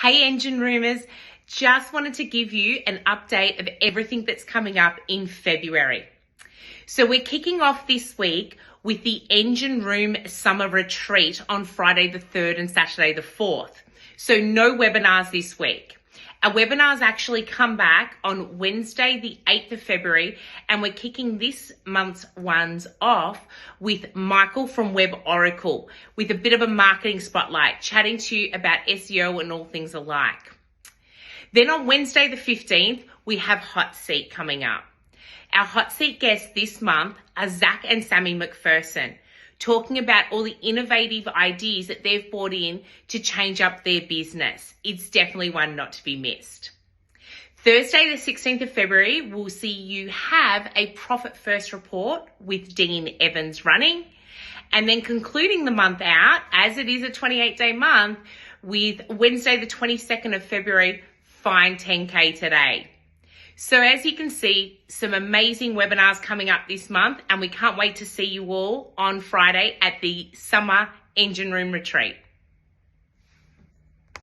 Hey engine roomers, just wanted to give you an update of everything that's coming up in February. So we're kicking off this week with the Engine Room Summer Retreat on Friday the 3rd and Saturday the 4th. So no webinars this week. Our webinars actually come back on Wednesday the 8th of February, and we're kicking this month's ones off with Michael from Web Oracle with a bit of a marketing spotlight, chatting to you about SEO and all things alike. Then on Wednesday the 15th, we have Hot Seat coming up. Our Hot Seat guests this month are Zach and Sammy McPherson, talking about all the innovative ideas that they've brought in to change up their business. It's definitely one not to be missed. Thursday, the 16th of February, we'll see you have a Profit First report with Dean Evans running. And then concluding the month out, as it is a 28-day month, with Wednesday, the 22nd of February, Find 10K Today. So as you can see, some amazing webinars coming up this month, and we can't wait to see you all on Friday at the Summer Engine Room Retreat.